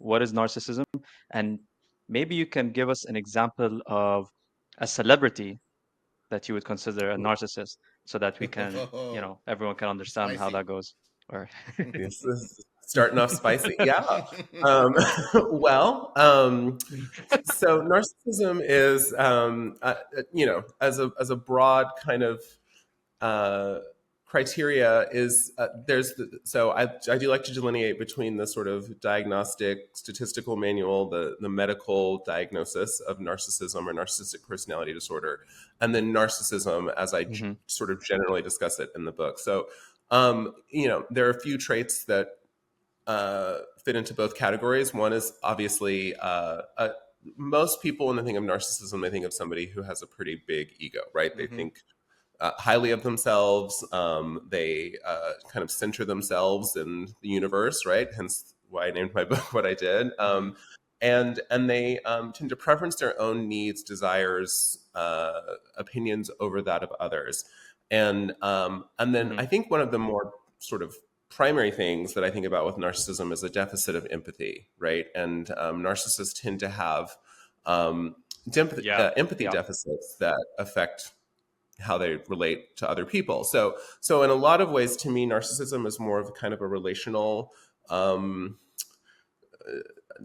what is narcissism, and maybe you can give us an example of a celebrity that you would consider a narcissist, so that we can, Oh, everyone can understand how spicy. that goes. Or This is starting off spicy. Yeah. Um, well, so narcissism is, as a broad kind of uh, criteria is I do like to delineate between the sort of diagnostic statistical manual, the medical diagnosis of narcissism or narcissistic personality disorder, and then narcissism as Mhm. sort of generally discuss it in the book. So there are a few traits that fit into both categories. One is obviously most people, when they think of narcissism, they think of somebody who has a pretty big ego, right? They Hmm. think highly of themselves. They kind of center themselves in the universe, right? Hence why I named my book what I did. Hmm. And they tend to preference their own needs, desires, opinions over that of others. And then Mhm. I think one of the more sort of primary things that I think about with narcissism is a deficit of empathy, right? And narcissists tend to have um, Yeah. empathy Yeah. deficits that affect how they relate to other people. So in a lot of ways, to me, narcissism is more of kind of a relational um,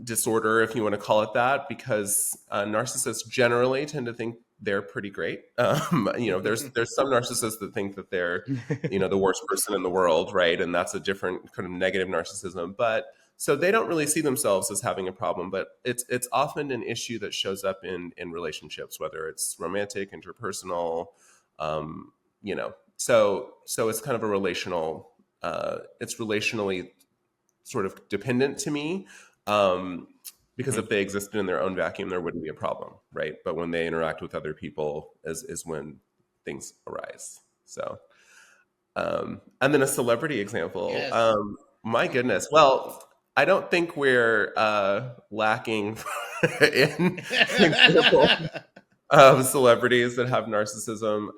disorder, if you want to call it that, because narcissists generally tend to think they're pretty great. There's some narcissists that think that they're, the worst person in the world, right? And that's a different kind of negative narcissism. But so they don't really see themselves as having a problem, but it's often an issue that shows up in relationships, whether it's romantic, interpersonal, so it's kind of a relational. It's relationally sort of dependent to me. Um, because Mhm. if they existed in their own vacuum, there wouldn't be a problem, right? But when they interact with other people, is when things arise. So, and then a celebrity example. Yes. My goodness. Well, I don't think we're lacking in examples of celebrities that have narcissism.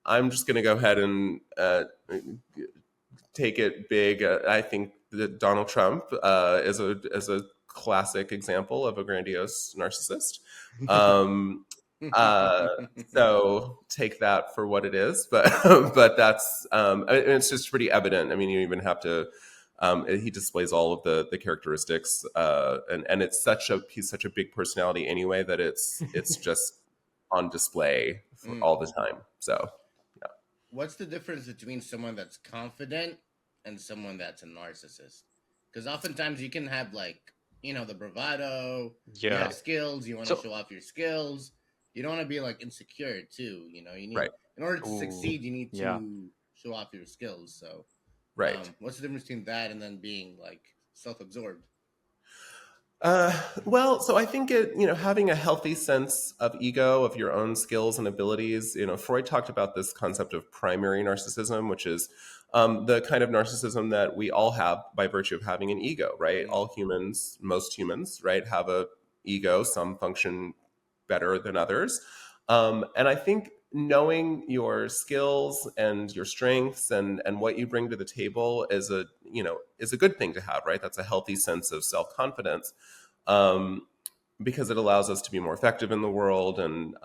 I'm just going to go ahead and take it big. I think that Donald Trump is a classic example of a grandiose narcissist. Um, uh, so take that for what it is, but but that's it's just pretty evident. I mean, you even have to. He displays all of the characteristics, and he's such a big personality anyway that it's just on display for Mm. all the time. So What's the difference between someone that's confident and someone that's a narcissist? Because oftentimes you can have the bravado, you Yeah. have skills, you want to So, show off your skills. You don't want to be like insecure too. You need right, in order to ooh, succeed, you need yeah. to show off your skills. So, right. what's the difference between that and then being like self-absorbed? Well, so I think having a healthy sense of ego, of your own skills and abilities. Freud talked about this concept of primary narcissism, which is the kind of narcissism that we all have by virtue of having an ego, right? Mm. All humans, most humans, right, have a ego. Some function better than others, and I think knowing your skills and your strengths and what you bring to the table is a good thing to have, right? That's a healthy sense of self confidence, um, because it allows us to be more effective in the world. And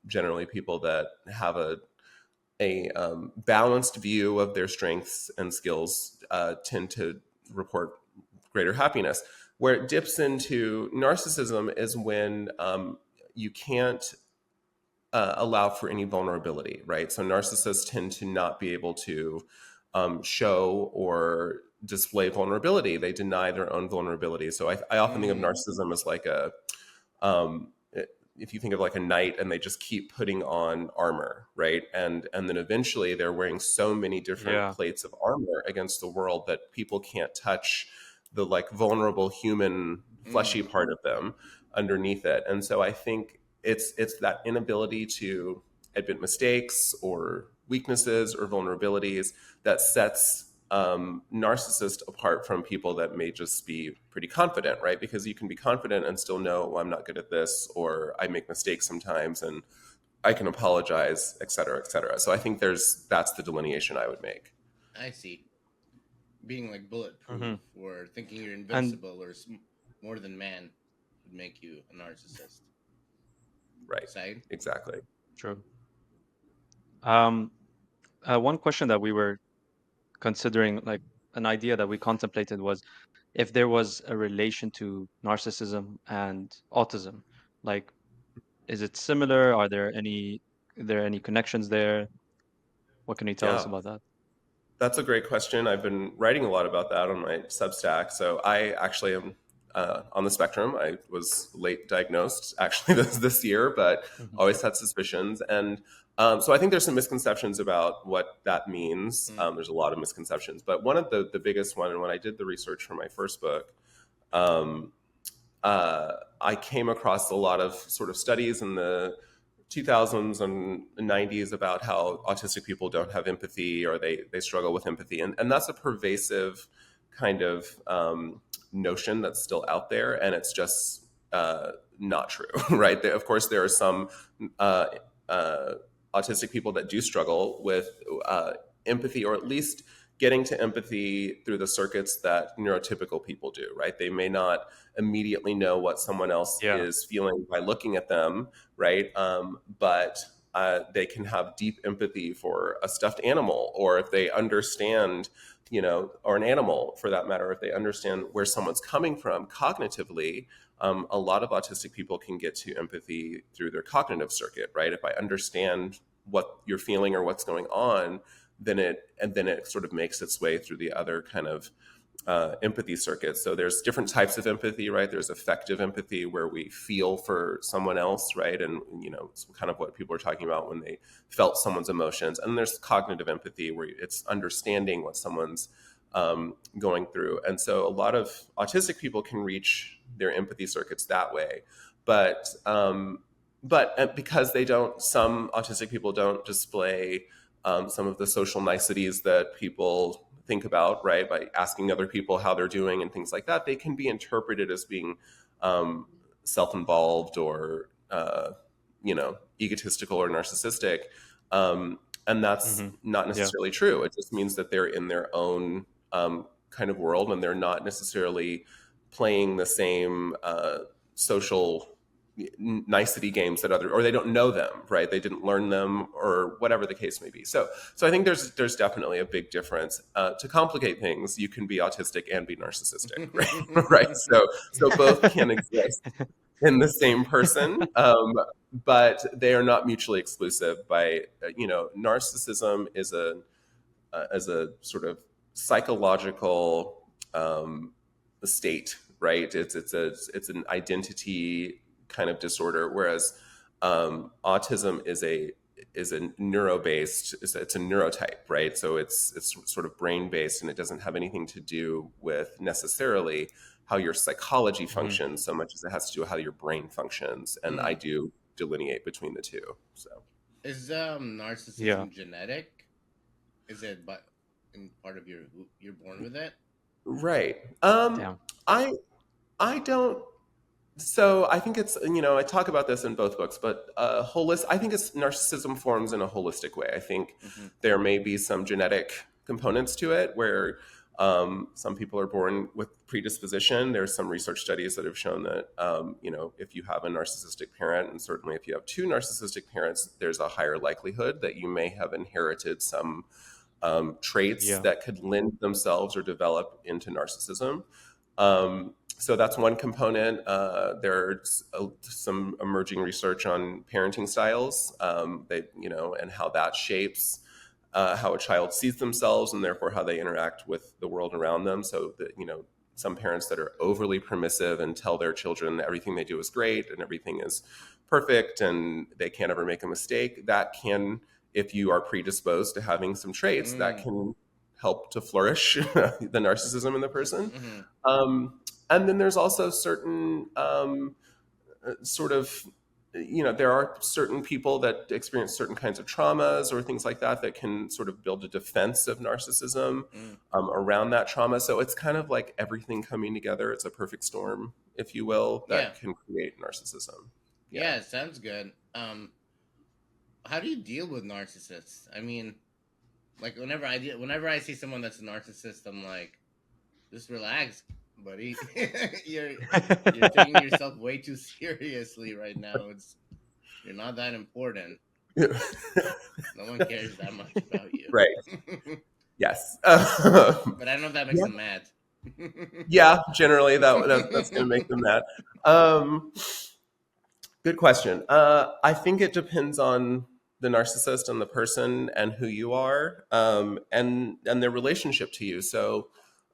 generally, people that have a balanced view of their strengths and skills tend to report greater happiness. Where it dips into narcissism is when you can't allow for any vulnerability, right? So narcissists tend to not be able to show or display vulnerability. They deny their own vulnerability. So I often think of Mm. narcissism as like um, if you think of like a knight and they just keep putting on armor, right? And then eventually they're wearing so many different Yeah. plates of armor against the world that people can't touch the like vulnerable human fleshy Mm. part of them underneath it. And so I think it's that inability to admit mistakes or weaknesses or vulnerabilities that sets narcissist apart from people that may just be pretty confident, right? Because you can be confident and still know, well, I'm not good at this, or I make mistakes sometimes and I can apologize, et cetera, et cetera. So I think that's the delineation I would make. I see. Being like bulletproof Hmm. or thinking you're And invincible or more than man would make you a narcissist. Right. Side? Exactly. True. Um, one question that we were considering, like an idea that we contemplated, was if there was a relation to narcissism and autism. Like, is it similar? Are there any connections there? What can you tell us Yeah. about that? That's a great question. I've been writing a lot about that on my Substack. So I actually am on the spectrum. I was late diagnosed actually this year, but Mhm. always had suspicions. And so I think there's some misconceptions about what that means. Mm. There's a lot of misconceptions, but one of the biggest one, and when I did the research for my first book, um, I came across a lot of sort of studies in the 2000s and 90s about how autistic people don't have empathy or they struggle with empathy. And that's a pervasive kind of notion that's still out there. And it's just not true, right? Of course, there are some uh, uh, autistic people that do struggle with empathy, or at least getting to empathy through the circuits that neurotypical people do, right? They may not immediately know what someone else Yeah. is feeling by looking at them, right? But they can have deep empathy for a stuffed animal, or if they understand, or an animal for that matter, if they understand where someone's coming from cognitively. A lot of autistic people can get to empathy through their cognitive circuit, right? If I understand what you're feeling or what's going on, then it sort of makes its way through the other kind of empathy circuits. So there's different types of empathy, right? There's effective empathy where we feel for someone else, right? And it's kind of what people are talking about when they felt someone's emotions. And there's cognitive empathy where it's understanding what someone's going through. And so a lot of autistic people can reach their empathy circuits that way, but because some autistic people don't display some of the social niceties that people think about, right? By asking other people how they're doing and things like that, they can be interpreted as being self-involved or egotistical or narcissistic, and that's Hmm. not Yeah. necessarily true. It just means that they're in their own kind of world, and they're not necessarily playing the same social nicety games that or they don't know them, right? They didn't learn them, or whatever the case may be. So I think there's definitely a big difference. To complicate things, you can be autistic and be narcissistic, right? Right. So both can exist in the same person, but they are not mutually exclusive. Narcissism is a sort of psychological state, right? It's an identity kind of disorder, whereas autism is a neuro-based. It's a neurotype, right? So it's sort of brain-based, and it doesn't have anything to do with necessarily how your psychology Hmm. functions so much as it has to do with how your brain functions. And I Mm. do delineate between the two. So Is Yeah. narcissism genetic? Is it but in part of your you're born with it? right. Damn. I I don't. So I think it's, I talk about this in both books, but I think it's narcissism forms in a holistic way. I think Mm-hmm. there may be some genetic components to it where some people are born with predisposition. There's some research studies that have shown that, if you have a narcissistic parent, and certainly if you have two narcissistic parents, there's a higher likelihood that you may have inherited some traits Yeah. that could lend themselves or develop into narcissism. So that's one component. There's some emerging research on parenting styles, and how that shapes how a child sees themselves, and therefore how they interact with the world around them. So that, some parents that are overly permissive and tell their children everything they do is great and everything is perfect and they can't ever make a mistake, that can, if you are predisposed to having some traits, that Mm. can help to flourish the narcissism in the person. Mm-hmm. Um, and then there's also certain sort of, there are certain people that experience certain kinds of traumas or things like that that can sort of build a defense of narcissism Mm. around that trauma. So it's kind of like everything coming together. It's a perfect storm, if you will, Yeah. that can create narcissism. Yeah. Yeah, it sounds good. How do you deal with narcissists? I mean, like whenever I see someone that's a narcissist, I'm like, just relax. buddy. you're you're taking yourself way too seriously right now. You're not that important. No one cares that much about you. Right. Yes. But I don't know if that makes Yeah. them mad. Yeah. Generally, that's going to make them mad. Um, Good question. I think it depends on the narcissist and the person and who you are, and their relationship to you. So,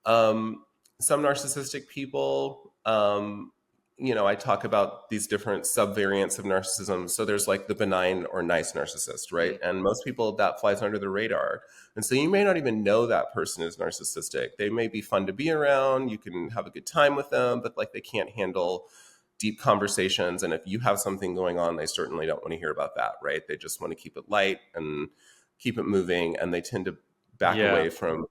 um, some narcissistic people, I talk about these different subvariants of narcissism. So there's like the benign or nice narcissist, right? Mhm. And most people that flies under the radar. And so you may not even know that person is narcissistic. They may be fun to be around. You can have a good time with them, but like they can't handle deep conversations, and if you have something going on, they certainly don't want to hear about that, right? They just want to keep it light and keep it moving, and they tend to back Yeah. away from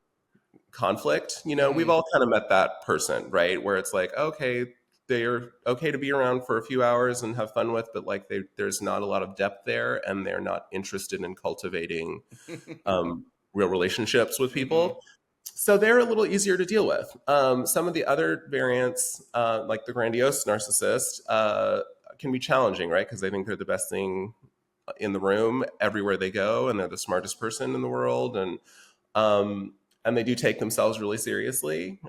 conflict. We've Mhm. all kind of met that person, right, where it's like, okay, they're okay to be around for a few hours and have fun with, but like there's not a lot of depth there, and they're not interested in cultivating real relationships with Mhm. people. So they're a little easier to deal with. Some of the other variants, like the grandiose narcissist, can be challenging, right? Because they think they're the best thing in the room everywhere they go, and they're the smartest person in the world, um, and they do take themselves really seriously.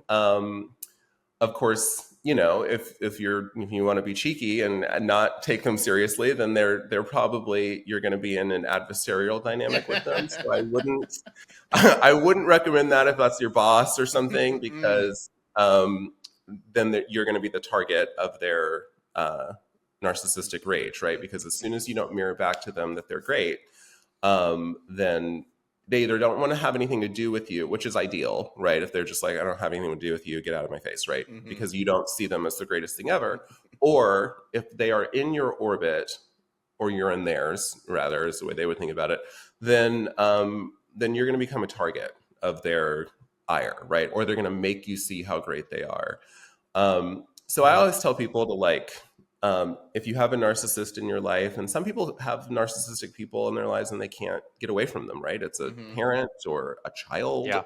Of course, if you want to be cheeky and not take them seriously, then they're probably you're going to be in an adversarial dynamic with them. So I wouldn't I wouldn't recommend that if that's your boss or something, Mm. because then you're going to be the target of their narcissistic rage, right? Because as soon as you don't mirror back to them that they're great, then they either don't want to have anything to do with you, which is ideal, right? If they're just like, I don't have anything to do with you, get out of my face, right? Mhm. Because you don't see them as the greatest thing ever. Or if they are in your orbit, or you're in theirs, rather, is the way they would think about it, then you're going to become a target of their ire, right? Or they're going to make you see how great they are. So I Mhm. always tell people to if you have a narcissist in your life, and some people have narcissistic people in their lives and they can't get away from them, right? It's a Mhm. parent or a child, Yeah.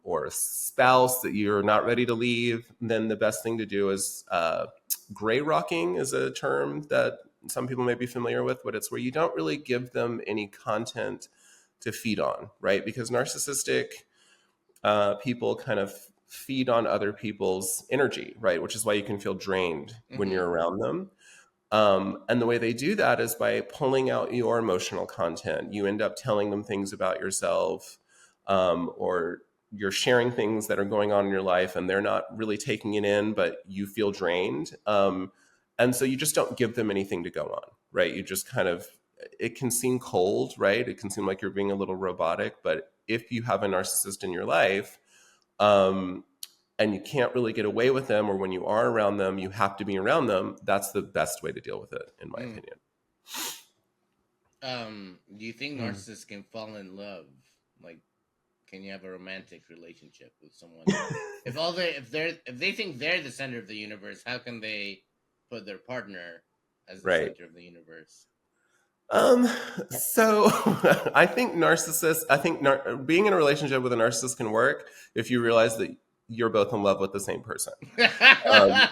or a spouse that you're not ready to leave. Then the best thing to do is gray rocking is a term that some people may be familiar with, but it's where you don't really give them any content to feed on, right? Because narcissistic people kind of feed on other people's energy, right? Which is why you can feel drained when Mhm. you're around them. And the way they do that is by pulling out your emotional content. You end up telling them things about yourself, or you're sharing things that are going on in your life, and they're not really taking it in, but you feel drained. And so you just don't give them anything to go on, right? You just kind of, it can seem cold, right? It can seem like you're being a little robotic, but if you have a narcissist in your life, um, and you can't really get away with them, or when you are around them, you have to be around them, that's the best way to deal with it, in my Mm. opinion. Do you think Mm. narcissists can fall in love? Like, can you have a romantic relationship with someone? If they think they're the center of the universe, how can they put their partner as the Right. center of the universe? Um, so I think being in a relationship with a narcissist can work if you realize that you're both in love with the same person. Um,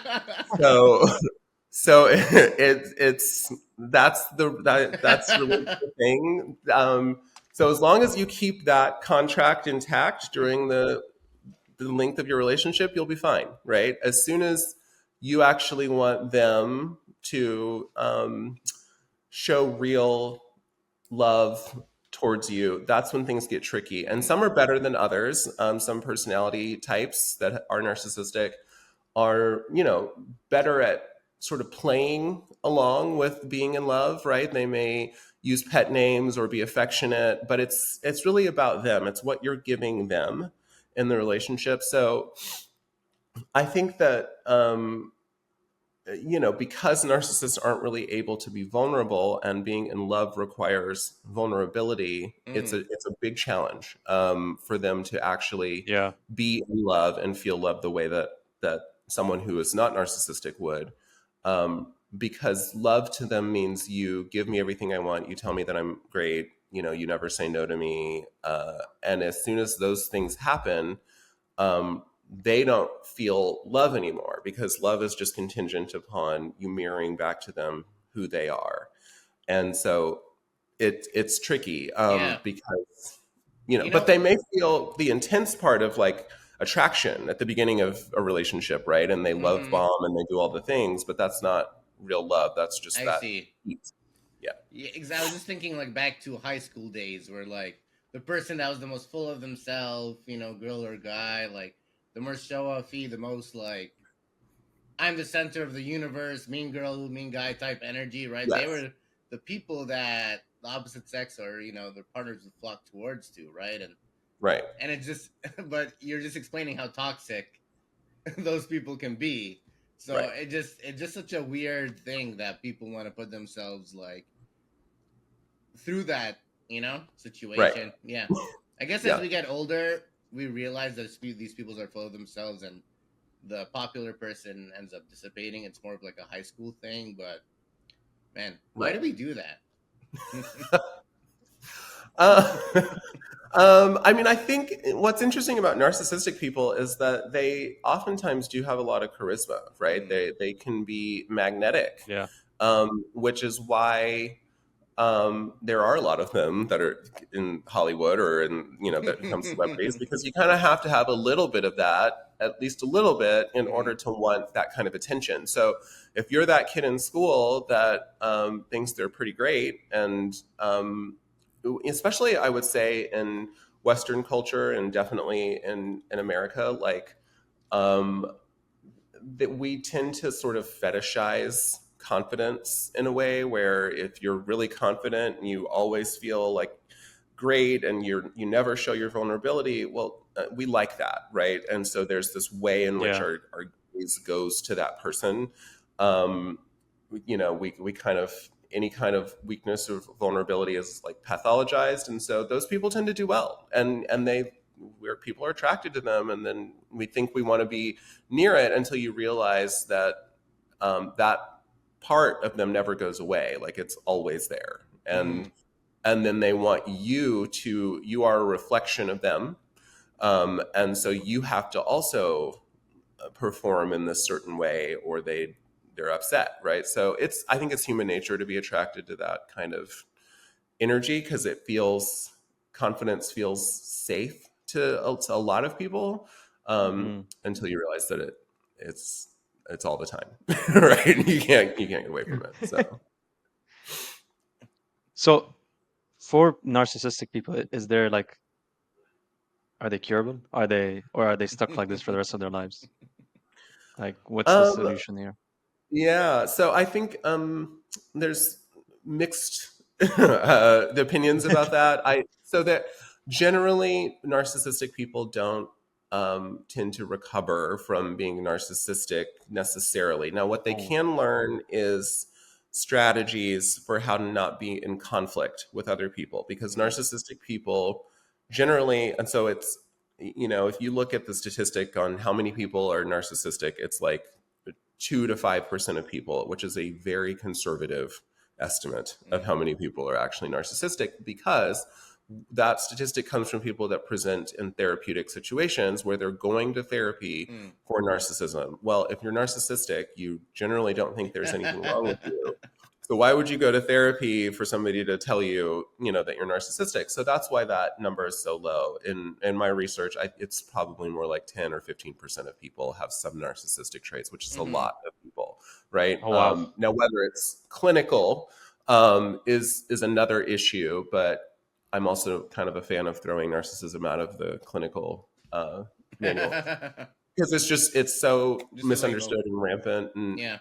so so it's that's really the thing. So as long as you keep that contract intact during the length of your relationship, you'll be fine, right? As soon as you actually want them to show real love towards you, that's when things get tricky. And Mm. some are better than others. Some personality types that are narcissistic are, better at sort of playing along with being in love, right? They may use pet names or be affectionate, but it's really about them. It's what you're giving them in the relationship. So I think that because narcissists aren't really able to be vulnerable, and being in love requires vulnerability, Mm. it's a big challenge for them to actually Yeah. be in love and feel love the way that someone who is not narcissistic would. Because love to them means you give me everything I want, you tell me that I'm great, you never say no to me, and as soon as those things happen, um, they don't feel love anymore, because love is just contingent upon you mirroring back to them who they are. And so it's tricky, Yeah. because You but know, they may feel the intense part of like attraction at the beginning of a relationship, right? And they love mhm, bomb and they do all the things, but that's not real love. That's just I that see. heat. Yeah. Yeah, I was just thinking like back to high school days where like the person that was the most full of themselves, girl or guy, like the most show offy, the most like I'm the center of the universe, mean girl, mean guy type energy, right? They Yes. were the people that the opposite sex or their partners would flock towards to, right? Right. And it's just, but you're just explaining how toxic those people can be. So Right. it's just such a weird thing that people want to put themselves like through that Right. situation. Yeah, I guess as Yeah. we get older, we realize that these people are full of themselves, and the popular person ends up dissipating. It's more of like a high school thing, but man, why Right. do we do that? Uh, I mean, I think what's interesting about narcissistic people is that they oftentimes do have a lot of charisma, right? Mm, They can be magnetic, Yeah. which is why there are a lot of them that are in Hollywood or in that become celebrities, because you kind of have to have a little bit of that, at least a little bit, in order mm, to want that kind of attention. So if you're that kid in school that thinks they're pretty great, and especially I would say in Western culture and definitely in America, like um, that we tend to sort of fetishize confidence in a way where if you're really confident and you always feel like great and you never show your vulnerability, well, we like that, right? And so there's this way in which Yeah. our gaze goes to that person. um, we kind of, any kind of weakness or vulnerability is like pathologized, and so those people tend to do well, and they, where people are attracted to them, and then we think we want to be near it until you realize that that part of them never goes away, like it's always there. mm, And then they want you are a reflection of them, and so you have to also perform in this certain way or they're upset, right? So it's, I think it's human nature to be attracted to that kind of energy, because it feels, confidence feels safe to a lot of people, Mm. until you realize that it's all the time. Right? You can't get away from it. So So for narcissistic people, is there like, are they curable? Are they stuck like this for the rest of their lives? Like, what's the um solution here? yeah, so I think there's mixed opinions about that. I so that generally narcissistic people don't tend to recover from being narcissistic necessarily. Now, what they Oh. can learn is strategies for how to not be in conflict with other people, because mm, narcissistic people generally, and so it's, if you look at the statistic on how many people are narcissistic, it's like 2 to 5% of people, which is a very conservative estimate of mm, how many people are actually narcissistic, because that statistic comes from people that present in therapeutic situations where they're going to therapy mm. for narcissism. Well, if you're narcissistic, you generally don't think there's anything wrong with you. So why would you go to therapy for somebody to tell you, that you're narcissistic? So that's why that number is so low. In my research, it's probably more like 10 or 15% of people have some narcissistic traits, which is a Mhm. lot of people, right? Oh wow. Now, whether it's clinical is another issue, but I'm also kind of a fan of throwing narcissism out of the clinical manual, because it's so Just a label. misunderstood and rampant, and Yeah.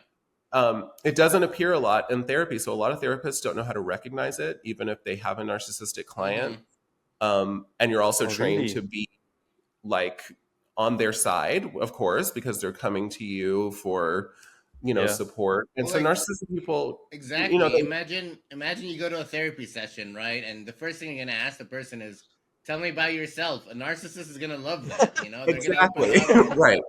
it doesn't appear a lot in therapy. So a lot of therapists don't know how to recognize it, even if they have a narcissistic client. Hmm. And you're also Oh trained really? to be like on their side, of course, because they're coming to you for, Yeah. support. And Well, so like narcissistic people, exactly. they, Imagine you go to a therapy session, right? And the first thing you're gonna ask the person is, "Tell me about yourself." A narcissist is gonna love that. They're gonna open exactly, up, and right.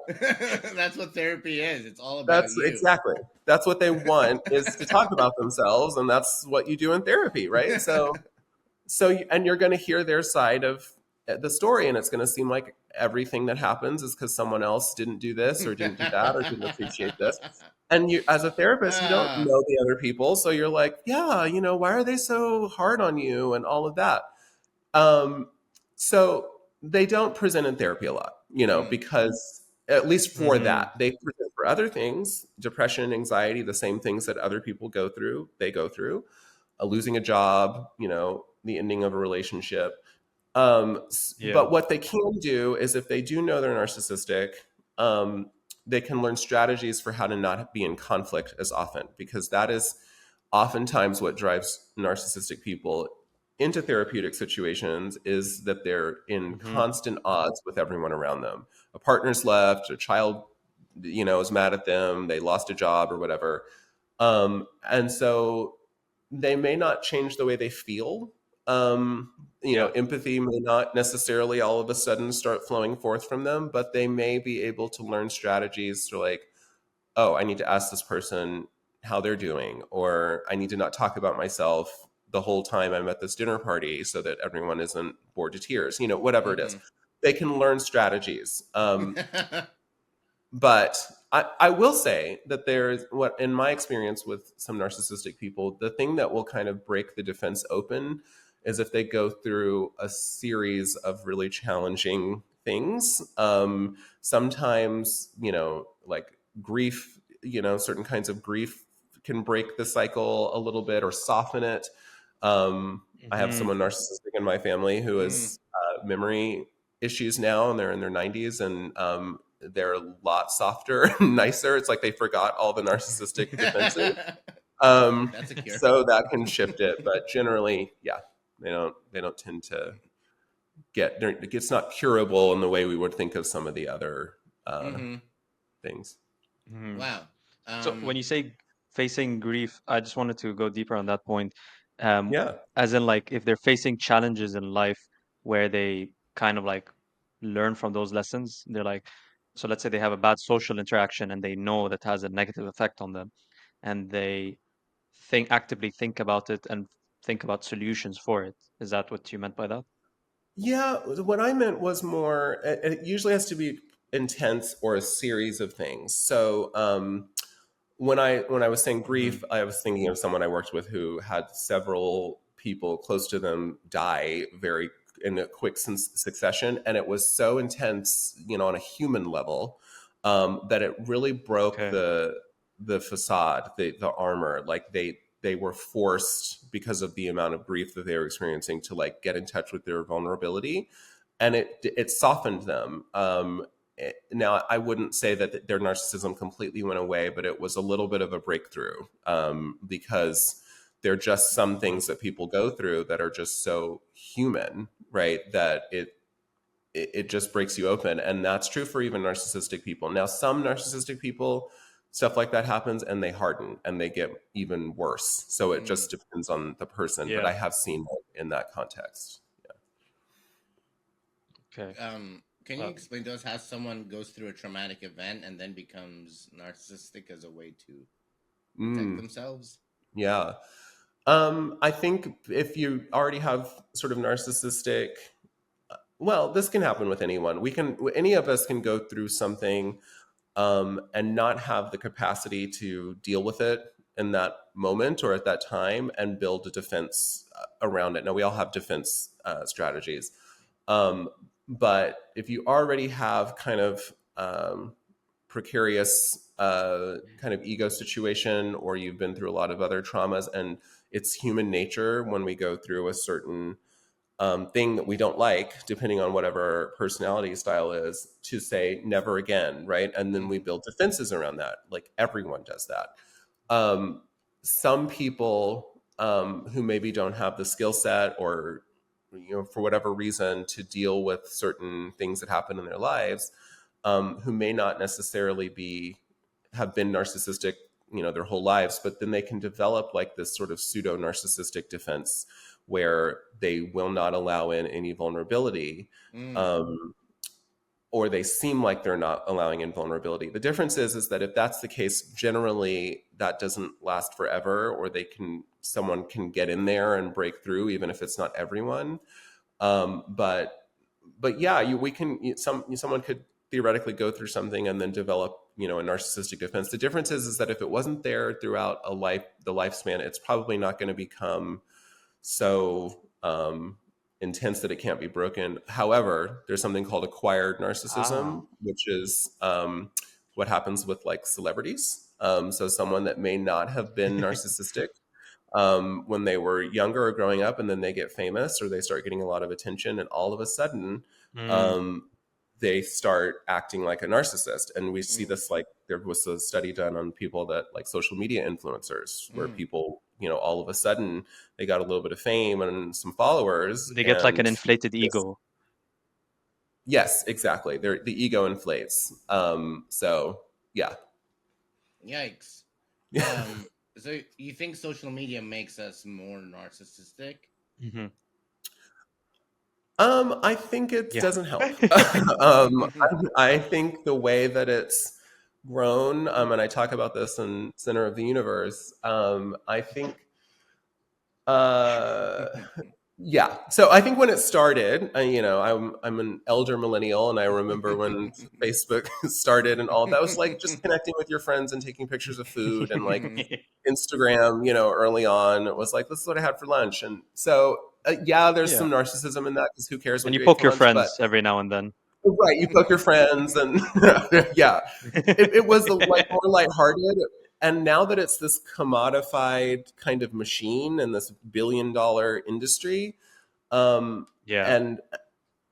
that's what therapy is. It's all about That's you. exactly. That's what they want, is to talk about themselves, and that's what you do in therapy, right? So and you're going to hear their side of the story, and it's going to seem like everything that happens is because someone else didn't do this or didn't do that or didn't appreciate this. And you, as a therapist, you don't Ah, know the other people, so you're like, yeah, why are they so hard on you and all of that. um, so they don't present in therapy a lot, mm, because at least for Mm-hmm. that, they present for other things, depression, anxiety, the same things that other people go through, they go through, losing a job, the ending of a relationship. Yeah. But what they can do is if they do know they're narcissistic, um, they can learn strategies for how to not be in conflict as often, because that is oftentimes what drives narcissistic people into therapeutic situations, is that they're in Mm-hmm. constant odds with everyone around them. A partner's left, a child, is mad at them, they lost a job or whatever. And so they may not change the way they feel. Yeah. Empathy may not necessarily all of a sudden start flowing forth from them, but they may be able to learn strategies to, like, oh, I need to ask this person how they're doing, or I need to not talk about myself the whole time I'm at this dinner party so that everyone isn't bored to tears, whatever it is. mhm. They can learn strategies. But I will say that there's, what in my experience with some narcissistic people, the thing that will kind of break the defense open is if they go through a series of really challenging things. Sometimes, like grief, certain kinds of grief can break the cycle a little bit or soften it. I have Mm-hmm. someone narcissistic in my family who Mm. has memory issues now, and they're in their 90s, and they're a lot softer and nicer. It's like they forgot all the narcissistic defenses. That's a cure. So that can shift it, but generally, yeah, they don't tend to it's not curable in the way we would think of some of the other hmm things. Mm-hmm. Wow. So when Um, you say facing grief, I just wanted to go deeper on that point. Um, Yeah. as in, like, if they're facing challenges in life where they kind of like learn from those lessons, they're like, so let's say they have a bad social interaction and they know that has a negative effect on them, and they actively think about it and think about solutions for it. Is that what you meant by that? Yeah, what I meant was more, it usually has to be intense or a series of things. So, when I was saying Mm-hmm. grief, I was thinking of someone I worked with who had several people close to them die very in a quick succession, and it was so intense, on a human level, that it really broke Okay. the facade, the armor. Like they were forced, because of the amount of grief that they were experiencing, to like get in touch with their vulnerability, and it softened them. Now, I wouldn't say that their narcissism completely went away, but it was a little bit of a breakthrough, because there are just some things that people go through that are just so human, right? That it just breaks you open, and that's true for even narcissistic people. Now, some narcissistic people, stuff like that happens, and they harden and they get even worse. So it mm. just depends on the person. But Yeah. I have seen it in that context. Okay. Can you Uh, explain to us how someone goes through a traumatic event and then becomes narcissistic as a way to protect Mm, themselves? yeah. I think if you already have sort of narcissistic, well, this can happen with anyone. Any of us can go through something, and not have the capacity to deal with it in that moment or at that time and build a defense around it. Now, we all have defense strategies. Um, but if you already have kind of precarious kind of ego situation, or you've been through a lot of other traumas, and it's human nature when we go through a certain thing that we don't like, depending on whatever our personality style is, to say never again, right? And then we Mm-hmm. build defenses around that. Like everyone does that. Um, some people who maybe don't have the skill set, or for whatever reason, to deal with certain things that happen in their lives, who may not necessarily have been narcissistic, their whole lives, but then they can develop like this sort of pseudo narcissistic defense where they will not allow in any vulnerability, Mm. um, or they seem like they're not allowing in vulnerability. The difference is that if that's the case, generally that doesn't last forever, or someone can get in there and break through, even if it's not everyone. But but yeah, someone could theoretically go through something and then develop, a narcissistic defense. The difference is that if it wasn't there throughout the lifespan, it's probably not going to become so intense that it can't be broken. However, there's something called acquired Ah. narcissism, which is what happens with like celebrities. So someone that may not have been narcissistic when they were younger or growing up, and then they get famous or they start getting a lot of attention, and all of a sudden, Mm. um, they start acting like a narcissist. And we see Mm, this, like there was a study done on people that like social media influencers, where mm. people, all of a sudden they got a little bit of fame and some followers, They get like an and inflated this, ego. yes, exactly. The ego inflates. So yeah. Yikes. Um, so you think social media makes us more narcissistic? Hmm. I think it Yeah. doesn't help. I think the way that it's grown, and I talk about this in Center of the Universe, I think, uh, yeah. So I think when it started, I'm an elder millennial, and I remember when Facebook started and all that was like just connecting with your friends and taking pictures of food, and like Instagram, early on, it was like, this is what I had for lunch. And so, yeah, there's Yeah. some narcissism in that, because who cares And what you you ate poke for your lunch? But friends every now and then. right, you poke your friends, and yeah, it was the like more lighthearted. And now that it's this commodified kind of machine and this billion-dollar industry, um, Yeah. and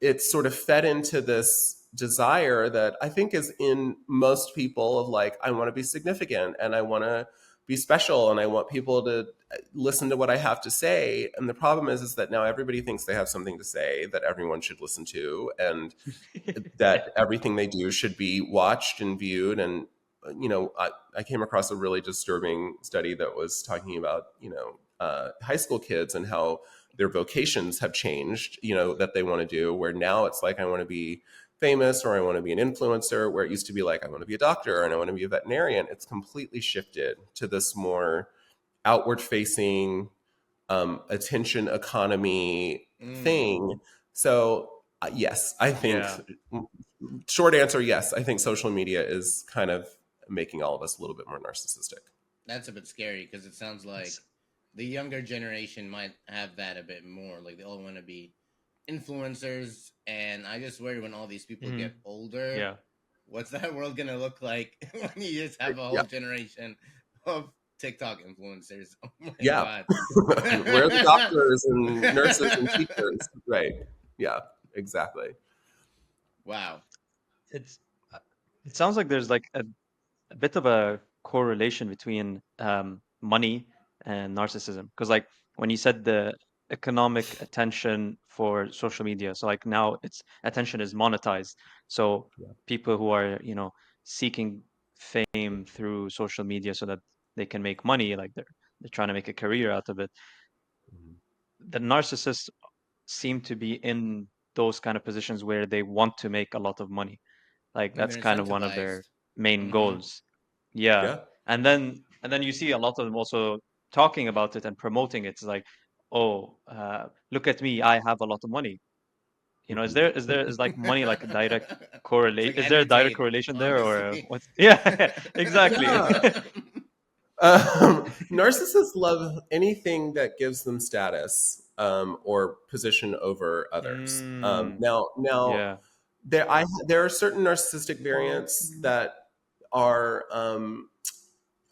it's sort of fed into this desire that I think is in most people of like, I want to be significant and I want to be special and I want people to listen to what I have to say. And the problem is that now everybody thinks they have something to say that everyone should listen to, and Yeah. that everything they do should be watched and viewed. And I came across a really disturbing study that was talking about high school kids and how their vocations have changed, that they want to do, where now it's like, I want to be famous, or I want to be an influencer, where it used to be like, I want to be a doctor and I want to be a veterinarian. It's completely shifted to this more outward facing attention economy Mm. thing. So yes, I think, Yeah. short answer, yes, I think social media is kind of making all of us a little bit more narcissistic. That's a bit scary because it sounds like It's- the younger generation might have that a bit more. Like they all want to be influencers, and I just worry when all these people mhm. get older, Yeah. what's that world gonna look like when you just have a Yeah. whole generation of TikTok influencers? Oh my Yeah. god! Where are the doctors and nurses and teachers? Right. Yeah, exactly. Wow. It's it sounds like there's like a bit of a correlation between money and narcissism, because like when you said the economic attention for social media, so like now its attention is monetized, so Yeah. people who are seeking fame through social media so that they can make money, like they're trying to make a career out of it. Mhm. The narcissists seem to be in those kind of positions where they want to make a lot of money, like And that's they're kind of one of their incentivized. main Mm-hmm. goals. Yeah. Yeah. And then you see a lot of them also talking about it and promoting it. It's like, oh, look at me, I have a lot of money. Is Mhm. there is like money like a direct It's correlate? like Is there a direct entertainment, correlation there, or honestly. what's? Yeah, exactly. Yeah. Narcissists love anything that gives them status, or position over others. Mm, Now, yeah. there are certain narcissistic variants that are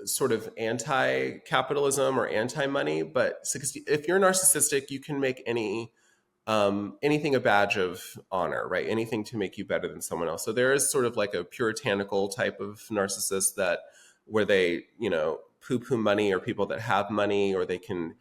sort of anti-capitalism or anti-money. But if you're narcissistic, you can make anything a badge of honor, right? Anything to make you better than someone else. So there is sort of like a puritanical type of narcissist that where they, poo-poo money or people that have money, or they can,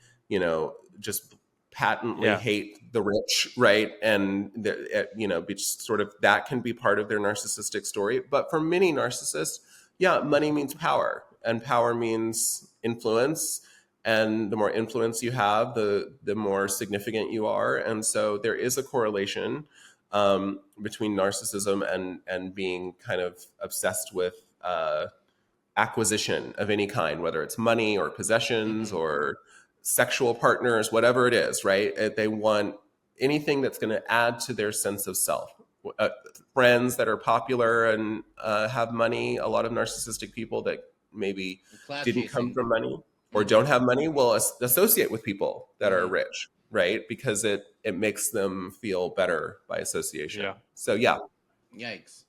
just patently Yeah. hate the rich, right? And be sort of, that can be part of their narcissistic story. But for many narcissists, yeah, money means power, and power means influence, and the more influence you have, the more significant you are. And so there is a correlation between narcissism and being kind of obsessed with acquisition of any kind, whether it's money or possessions Mm-hmm. or sexual partners, whatever it is, right? They want anything that's going to add to their sense of self. Friends that are popular and have money, a lot of narcissistic people that maybe Class didn't come chasing. from money or Mm-hmm. don't have money will associate with people that are Mm-hmm. rich, right? Because it makes them feel better by association. Yeah. So yeah. Yikes,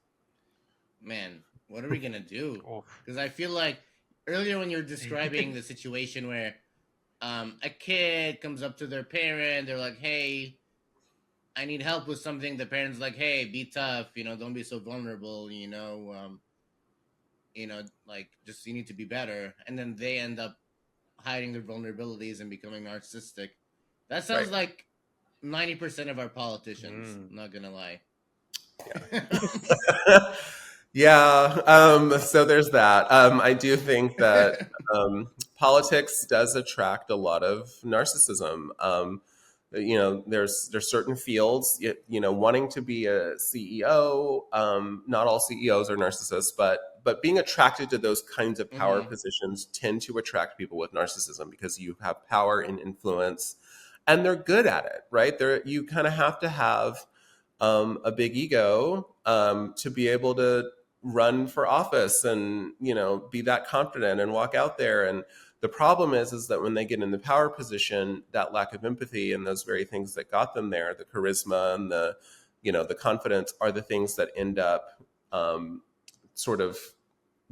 man, what are we gonna do? Oof. Because I feel like earlier when you were describing the situation where a kid comes up to their parent, they're like, "Hey, I need help with something." The parents like, "Hey, be tough, don't be so vulnerable, like just you need to be better," and then they end up hiding their vulnerabilities and becoming narcissistic. That sounds Right. like 90% of our politicians. Mm. I'm not gonna lie. Yeah. So there's that. I do think that politics does attract a lot of narcissism. There's certain fields, wanting to be a CEO. Not all CEOs are narcissists, but being attracted to those kinds of power Mm-hmm. positions tend to attract people with narcissism because you have power and influence, and they're good at it, right? You kind of have to have a big ego to be able to run for office and be that confident and walk out there. And the problem is that when they get in the power position, that lack of empathy and those very things that got them there, the charisma and the confidence, are the things that end up sort of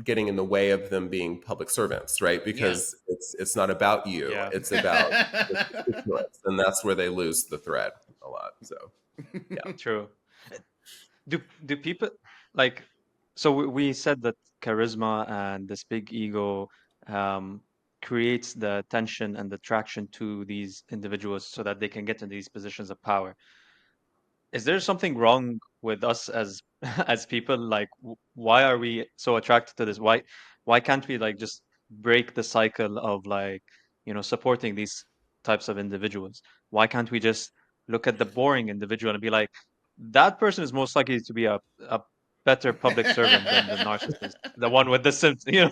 getting in the way of them being public servants, right? Yeah. Because it's not about you, Yeah. it's about the constituents, and that's where they lose the thread a lot. So yeah. True. Do people like? So we said that charisma and this big ego um, creates the tension and the attraction to these individuals so that they can get in these positions of power. Is there something wrong with us as as people? Like, why are we so attracted to this? Why can't we like just break the cycle of like supporting these types of individuals? Why can't we just look at the boring individual and be like, that person is most likely to be a better public servant than the narcissist, the one with the symptoms?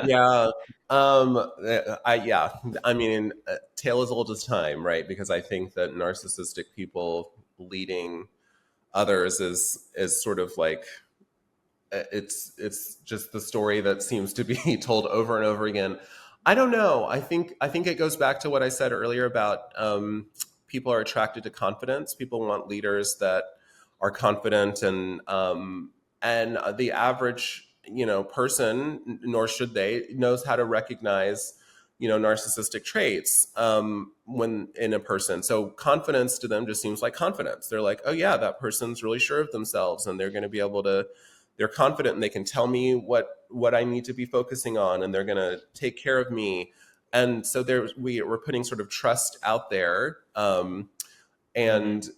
Yeah. Yeah. I mean, tale as old as time, right? Because I think that narcissistic people leading others is sort of like it's just the story that seems to be told over and over again. I don't know. I think it goes back to what I said earlier about people are attracted to confidence. People want leaders that are confident, and the average person, nor should they, knows how to recognize narcissistic traits when in a person. So confidence to them just seems like confidence. They're like, oh yeah, that person's really sure of themselves, and they're going to be able to, they're confident and they can tell me what I need to be focusing on, and they're going to take care of me. And so we're putting sort of trust out there, Hmm. and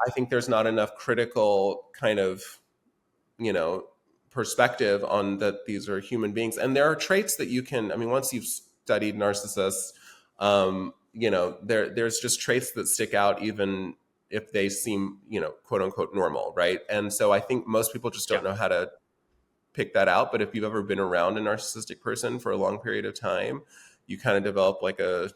I think there's not enough critical kind of you know perspective on that these are human beings, and there are traits that you can, I mean, once you've studied narcissists, there's just traits that stick out even if they seem quote unquote normal, right? And so I think most people just Yeah. don't know how to pick that out. But if you've ever been around a narcissistic person for a long period of time, you kind of develop like a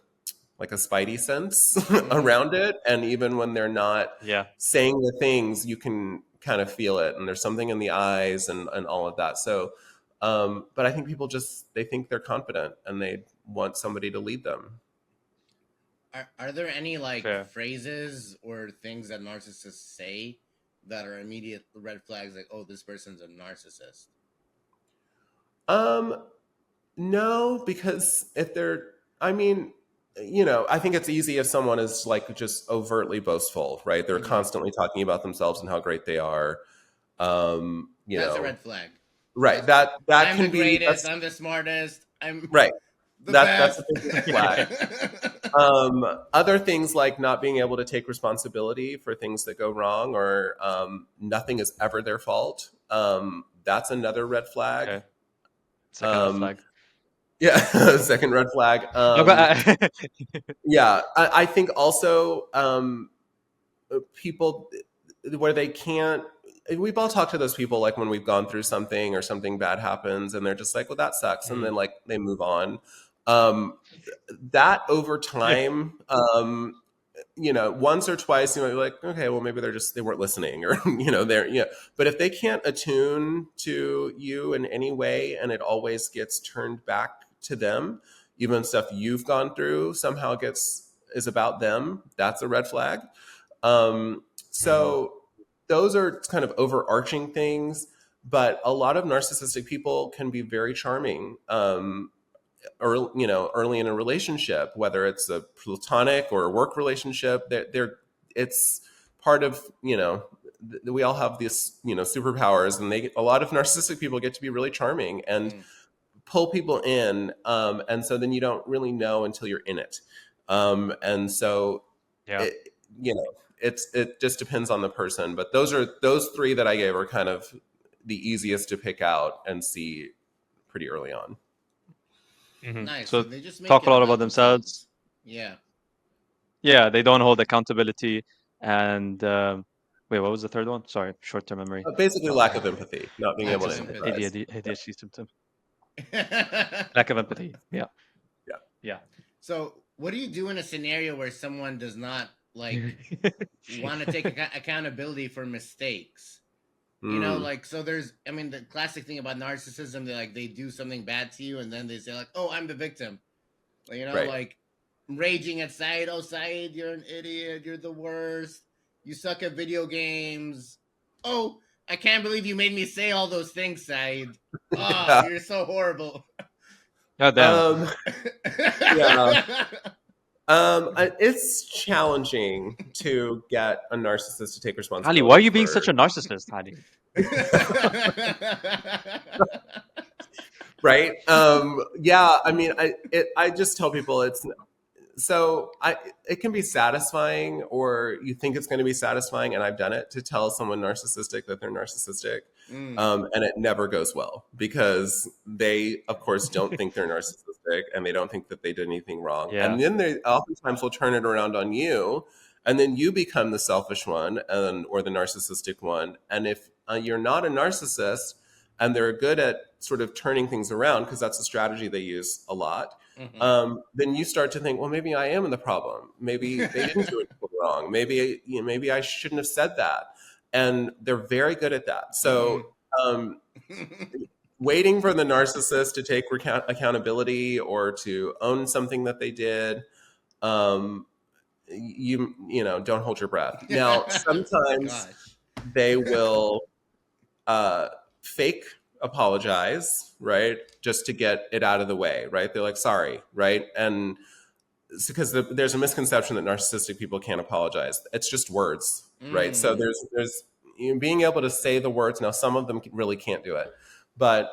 spidey sense Mm-hmm. around it. And even when they're not Yeah. saying the things, you can kind of feel it. And there's something in the eyes and all of that. So, but I think people just, they think they're confident and they want somebody to lead them. Are there any like Fair. phrases or things that narcissists say that are immediate red flags? Like, oh, this person's a narcissist. Um, no, because if they're, I mean, I think it's easy if someone is like just overtly boastful, right? They're Mm-hmm. constantly talking about themselves and how great they are. Um, you That's a know, red flag. right. That's That I'm the can be, greatest. that's I'm the smartest. I'm right. the That's a best. big red flag. Other things like not being able to take responsibility for things that go wrong, or nothing is ever their fault. That's another red flag. Okay. Second red Um, flag. yeah, second red flag. Okay. Yeah, I think also people where they can't. We've all talked to those people like when we've gone through something or something bad happens, and they're just like, "Well, that sucks," and Mm. then like they move on. Um, that over time once or twice you might be like, okay, well, maybe they weren't listening, or but if they can't attune to you in any way, and it always gets turned back to them, even stuff you've gone through somehow is about them, that's a red flag. Mhm. So those are kind of overarching things, but a lot of narcissistic people can be very charming. Early in a relationship, whether it's a platonic or a work relationship, it's part of, we all have these, superpowers, and a lot of narcissistic people get to be really charming and Mm. pull people in. And so then you don't really know until you're in it. And so Yeah. it, it just depends on the person. But those three that I gave are kind of the easiest to pick out and see pretty early on. Nice. So So they just make talk a it lot about about themselves. themselves. Yeah. Yeah, they don't hold accountability. And wait, what was the third one? Sorry, short-term memory. Basically, lack of empathy, not being Lack able of to Just empathy. empathize. ADHD symptom. Lack of empathy. Yeah. Yeah. Yeah. So, what do you do in a scenario where someone does not like want to take accountability for mistakes? Mm, Like, so there's, I mean, the classic thing about narcissism, they do something bad to you, and then they say like, "Oh, I'm the victim." right. Like raging at Said. "Oh, Said, you're an idiot. You're the worst. You suck at video games." "Oh, I can't believe you made me say all those things, Said. Oh, Yeah. you're so horrible." God damn. Um, yeah. It's challenging to get a narcissist to take Ali, why are responsibility you being such for. a narcissist, Ali? Right. Yeah. I mean, I just tell people it can be satisfying, or you think it's going to be satisfying, and I've done it, to tell someone narcissistic that they're narcissistic. Mm. And it never goes well, because they, of course, don't think they're narcissistic, and they don't think that they did anything wrong. Yeah. And then they oftentimes will turn it around on you, and then you become the selfish one, or the narcissistic one. And if you're not a narcissist, and they're good at sort of turning things around, because that's a strategy they use a lot, Hmm. then you start to think, well, maybe I am in the problem. Maybe they didn't do anything wrong. Maybe I shouldn't have said that. And they're very good at that. So Hmm. um, waiting for the narcissist to take accountability, or to own something that they did, um, don't hold your breath. Now, sometimes Gosh. they will uh, fake apologize, right? Just to get it out of the way, right? They're like, sorry, right? And it's because there's a misconception that narcissistic people can't apologize. It's just words, right? So Mm. there's being able to say the words. Now, some of them really can't do it, but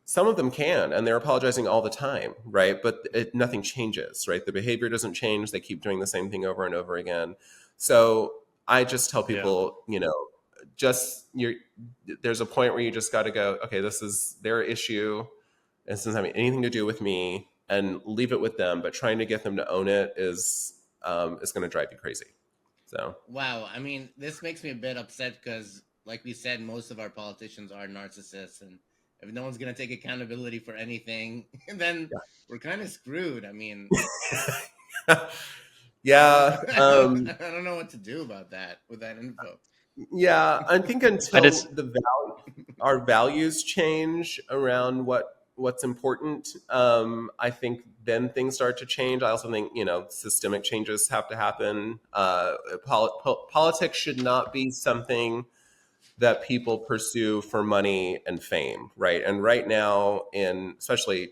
some of them can, and they're apologizing all the time, right? But nothing changes, right? The behavior doesn't change. They keep doing the same thing over and over again. So I just tell Yeah. people, just there's a point where you just got to go, okay, this is their issue. This doesn't have anything to do with me, and leave it with them. But trying to get them to own it is going to drive you crazy. So Wow. I mean, this makes me a bit upset because, like we said, most of our politicians are narcissists, and if no one's gonna take accountability for anything, then we're kind of screwed. I mean, yeah. I don't, Yeah, I don't know what to do about that with that info. yeah. I think And it's until our values change around what's important, I think then things start to change. I also think systemic changes have to happen. Politics should not be something that people pursue for money and fame, right? And right now, in especially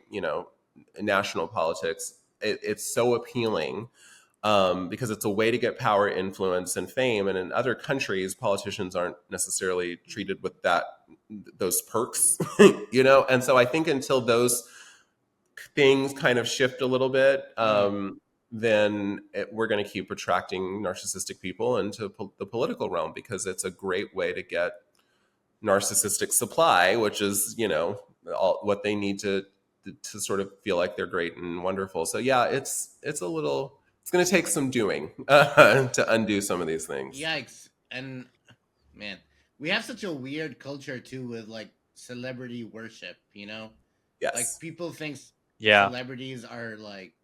national politics, it's so appealing, because it's a way to get power, influence, and fame. And in other countries, politicians aren't necessarily treated with those perks, And so I think until those things kind of shift a little bit, Mm. then we're going to keep attracting narcissistic people into the political realm, because it's a great way to get narcissistic supply, which is all what they need to sort of feel like they're great and wonderful. So yeah, it's going to take some doing to undo some of these things. Yikes! And man, we have such a weird culture too with like celebrity worship. Like Yes. people think yeah. celebrities are like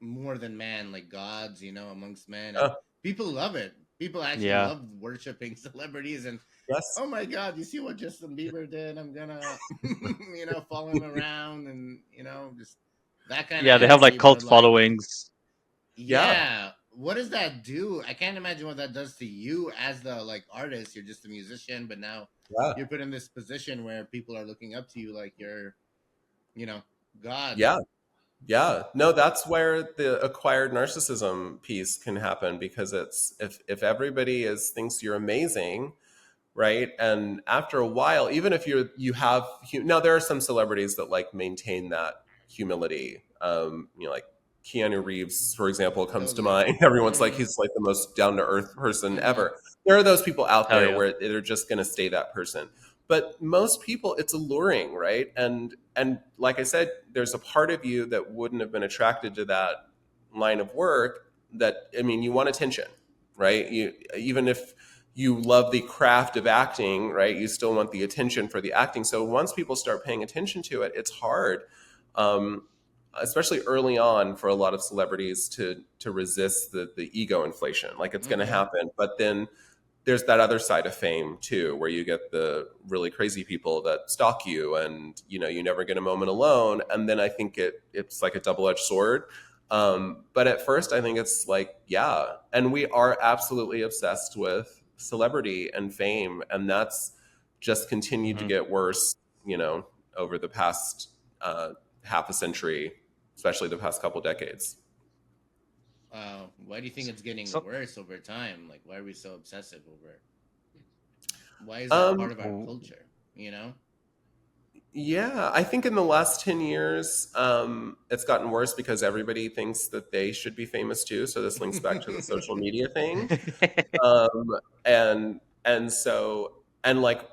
more than man, like gods, amongst men, and Yeah. people love it. People actually Yeah. love worshiping celebrities, and Yes. oh my god, you see what Justin Bieber did? I'm gonna, follow him around, and just that kind of Yeah, they have like energy. cult But like, followings. Yeah. yeah, what does that do? I can't imagine what that does to you as the like artist. You're just a musician, but now Yeah. you're put in this position where people are looking up to you like you're, you know, God. Yeah. Yeah, no, that's where the acquired narcissism piece can happen, because it's if everybody is thinks you're amazing, right? And after a while, even if you have now, there are some celebrities that like maintain that humility. Like Keanu Reeves, for example, comes to Totally. mind. Everyone's like Mm-hmm. he's like the most down to earth person Mm-hmm. ever. There are those people out Hell there yeah. where they're just going to stay that person. But most people, it's alluring, right? And like I said, there's a part of you that wouldn't have been attracted to that line of work. That, I mean, you want attention, right? You, even if you love the craft of acting, right? You still want the attention for the acting. So once people start paying attention to it, it's hard, um, especially early on, for a lot of celebrities to resist the ego inflation. Like, it's going to Mm-hmm. happen, but then there's that other side of fame too, where you get the really crazy people that stalk you, and you never get a moment alone. And then I think it's like a double-edged sword. But at first, I think it's like, yeah, and we are absolutely obsessed with celebrity and fame, and that's just continued to Hmm. get worse, over the past half a century, especially the past couple decades. Why do you think it's getting So, worse over time? Like, why are we so obsessive over it? Why is that part Um, of our w- culture? You know? Yeah, I think in the last 10 years, it's gotten worse because everybody thinks that they should be famous too. So this links back to the social media thing. Um, and so, and like,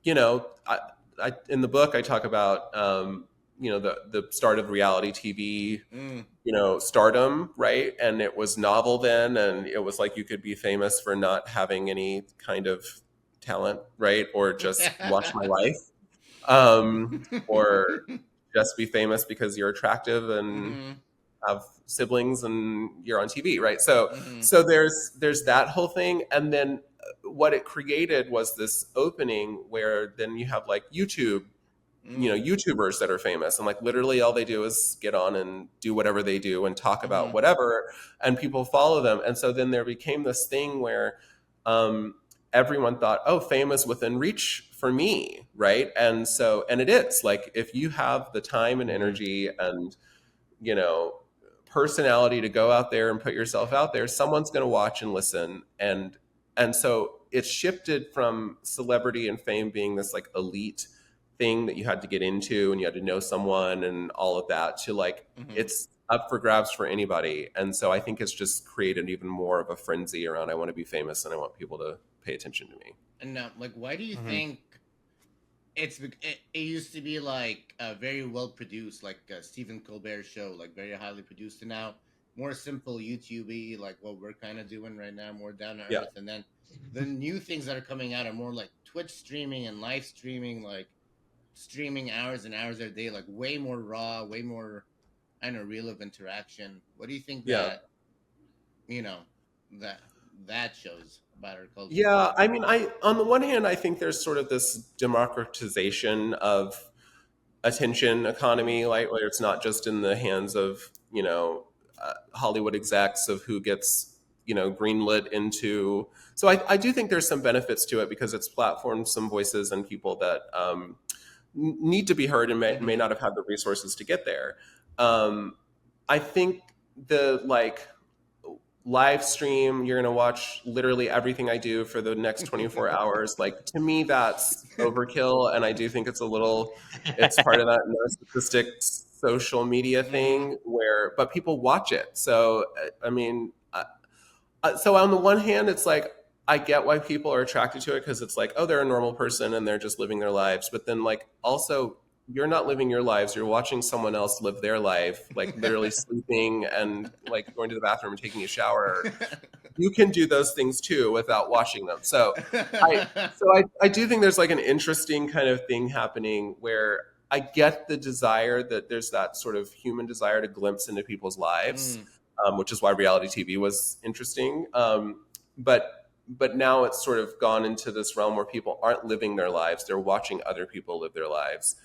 in the book, I talk about, the start of reality TV, Mm. stardom, right? And it was novel then. And it was like you could be famous for not having any kind of talent, right? Or just watch my life, or just be famous because you're attractive and Mm-hmm. have siblings and you're on TV, right? So Mm-hmm. so there's that whole thing, and then what it created was this opening where then you have like Mm. YouTubers that are famous, and like literally all they do is get on and do whatever they do and talk about Mm-hmm. whatever, and people follow them. And so then there became this thing where um, everyone thought, oh, fame is within reach for me, right? And it is, like, if you have the time and Hmm. energy and you know personality to go out there and put yourself out there, someone's going to watch and listen. And so it's shifted from celebrity and fame being this like elite thing that you had to get into and you had to know someone and all of that, to like Mm-hmm. it's up for grabs for anybody. And so I think it's just created even more of a frenzy around, I want to be famous and I want people to pay attention to me. And like, why do you Hmm. think it used to be like very well produced, like Stephen Colbert show, like very highly produced, and now more simple YouTube-y, like what we're kind of doing right now, more down to Yeah. earth. And then the new things that are coming out are more like Twitch streaming and live streaming, like streaming hours and hours a day, like way more raw, way more, I don't know, real of interaction. What do you think Yeah. that you know that that shows about our culture? Yeah, I mean, I on the one hand, I think there's sort of this democratization of attention economy, like where it's not just in the hands of Hollywood execs of who gets greenlit into. So I do think there's some benefits to it because it's platformed some voices and people that need to be heard and may Mm-hmm. not have had the resources to get there. Um, I think the like live stream, you're going to watch literally everything I do for the next 24 hours, like, to me that's overkill. And I do think it's part of that narcissistic social media Mm-hmm. thing where, but people watch it. So I mean, so on the one hand, it's like I get why people are attracted to it because it's like, oh, they're a normal person and they're just living their lives. But then, like, also, you're not living your lives. You're watching someone else live their life, like literally sleeping and like going to the bathroom and taking a shower. You can do those things too without watching them. So I do think there's like an interesting kind of thing happening where I get the desire that there's that sort of human desire to glimpse into people's lives, Mm. which is why reality TV was interesting. But now it's sort of gone into this realm where people aren't living their lives; they're watching other people live their lives,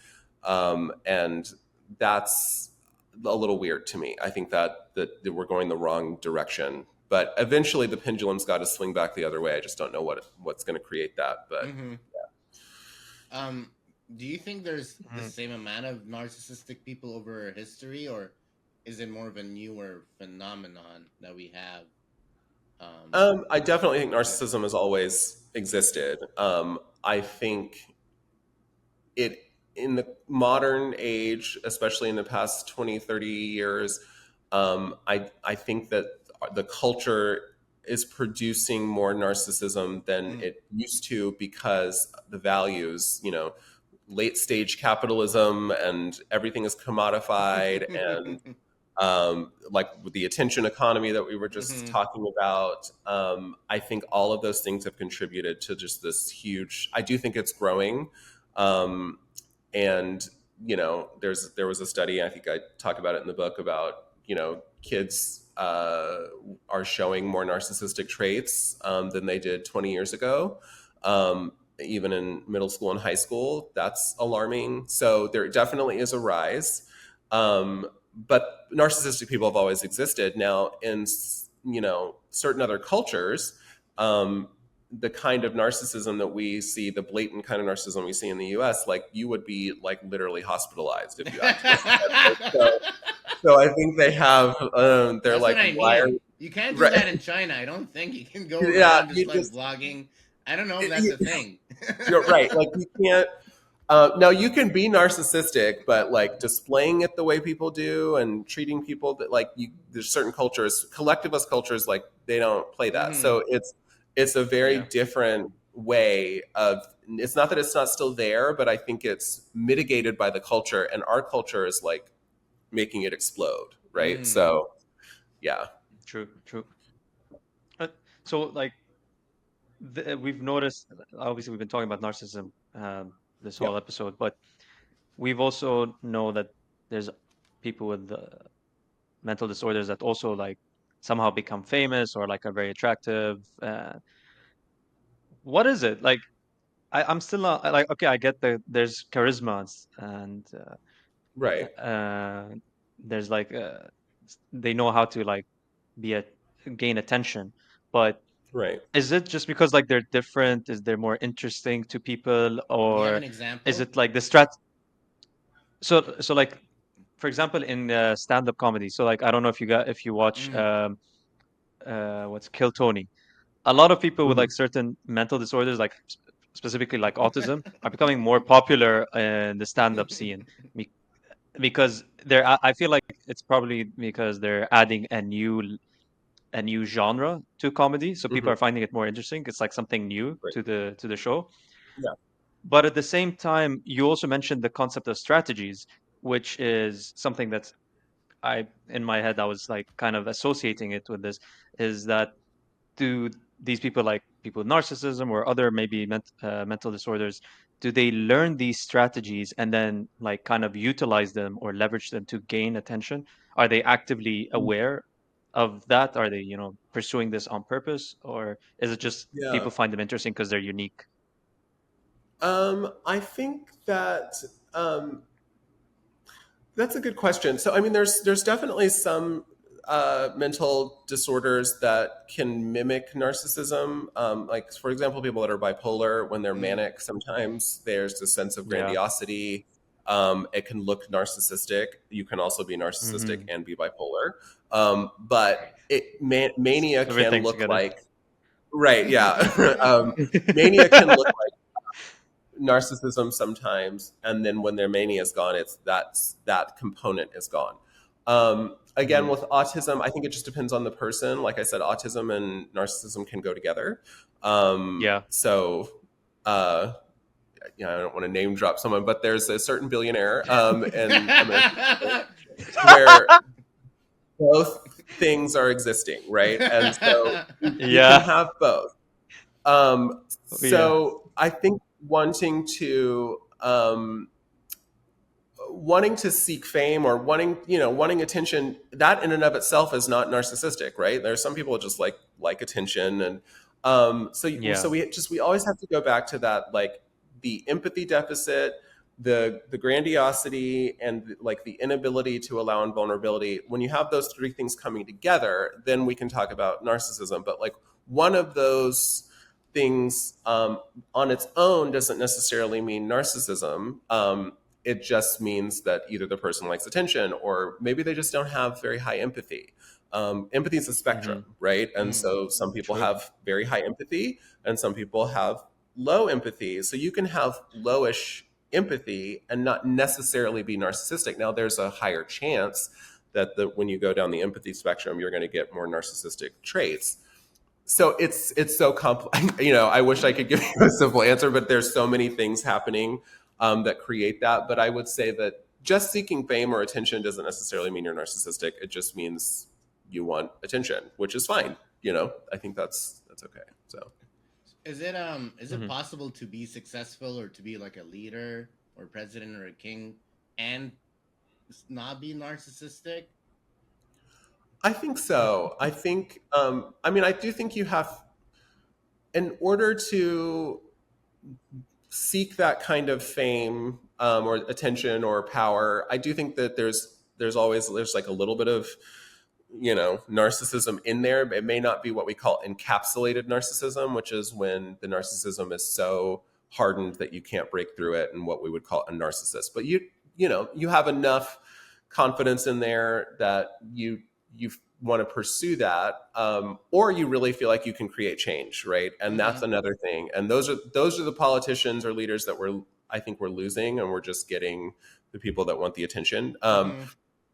and that's a little weird to me. I think that we're going the wrong direction. But eventually, the pendulum's got to swing back the other way. I just don't know what's going to create that. But Mm-hmm. Um, do you think there's the Mhm. same amount of narcissistic people over history, or is it more of a newer phenomenon that we have? I definitely think Yeah. narcissism has always existed. I think it in the modern age, especially in the past 20, 30 years, I think that the culture is producing more narcissism than Mm. it used to because the values, late stage capitalism and everything is commodified, and like with the attention economy that we were just Mm-hmm. talking about. I think all of those things have contributed to just this huge. I do think it's growing, um, and there was a study. I think I talk about it in the book about kids are showing more narcissistic traits than they did 20 years ago. Even in middle school and high school, that's alarming. So there definitely is a rise. But narcissistic people have always existed. Now, in certain other cultures, the kind of narcissism that we see, the blatant kind of narcissism we see in the U.S., like you would be like literally hospitalized if you acted like that. Right? So I think they have. They're That's what like, I why are mean. You can't do right? that in China. I don't think you can go Yeah, around just you like just vlogging. I don't know if that's a thing. you're right. Like you can't. No, you can be narcissistic, but like displaying it the way people do and treating people that like there's certain cultures, collectivist cultures, like they don't play that. Hmm. So it's a very Yeah. different way of. It's not that it's not still there, but I think it's mitigated by the culture, and our culture is like making it explode, right? Hmm. So yeah, True. True. Uh, so like we've noticed. Obviously, we've been talking about narcissism this yeah, whole episode, but we've also know that there's people with mental disorders that also like somehow become famous or like are very attractive. What is it like? I'm still not like okay. I get there's charisma and right, there's like they know how to like be a gain attention, but right. is it just because like they're different? Is they're more interesting to people, Do you have or an is example? it like the strat? So like for example in stand-up comedy. So like I don't know if you watch Mm. what's Kill Tony. A lot of people with Mhm. like certain mental disorders, like specifically like autism, are becoming more popular in the stand-up scene be- because I feel like it's probably because they're adding a new genre to comedy, so people Mhm. are finding it more interesting. It's like something new Right. to the show. Yeah. But at the same time, you also mentioned the concept of strategies, which is something that's I in my head I was like kind of associating it with this is that do these people like people with narcissism or other maybe mental disorders do they learn these strategies and then like kind of utilize them or leverage them to gain attention? Are they actively aware of that? Are they pursuing this on purpose, or is it just Yeah. people find them interesting because they're unique? I think that um, that's a good question. So, I mean, there's definitely some mental disorders that can mimic narcissism. Like, for example, people that are bipolar, when they're Mm. manic, sometimes there's a sense of Yeah. grandiosity. It can look narcissistic. You can also be narcissistic Hmm. and be bipolar. But mania can Everything look together. like, right, yeah. Mania can look narcissism sometimes, and then when their mania is gone, it's that component is gone. Again, Hmm. with autism, I think it just depends on the person. Like I said, autism and narcissism can go together. Yeah. So uh, I don't want to name drop someone, but there's a certain billionaire in American history where both things are existing, right? And so you can Yeah. have both. Yeah. So I think wanting to wanting to seek fame or wanting attention, that in and of itself is not narcissistic, right? There's some people just like attention, and so Yeah. we always have to go back to that, like the empathy deficit, the grandiosity, and like the inability to allow invulnerability. When you have those three things coming together, then we can talk about narcissism. But like one of those things on its own doesn't necessarily mean narcissism. It just means that either the person likes attention, or maybe they just don't have very high empathy. Empathy is a spectrum, Hmm. right? And Mm. so some people True. have very high empathy, and some people have low empathy. So you can have lowish empathy and not necessarily be narcissistic. Now, there's a higher chance that when you go down the empathy spectrum, you're going to get more narcissistic traits. So it's so complex. I wish I could give you a simple answer, but there's so many things happening that create that. But I would say that just seeking fame or attention doesn't necessarily mean you're narcissistic. It just means you want attention, which is fine. I think that's okay. So Is it Hmm. possible to be successful or to be like a leader or president or a king and not be narcissistic? I think so. I think. I do think you have, in order to seek that kind of fame or attention or power. I do think that there's like a little bit of narcissism in there. It may not be what we call encapsulated narcissism, which is when the narcissism is so hardened that you can't break through it, and what we would call a narcissist. But you have enough confidence in there that you want to pursue that, or you really feel like you can create change, right? And Mm-hmm. that's another thing. And those are the politicians or leaders that I think we're losing, and we're just getting the people that want the attention. Mm-hmm.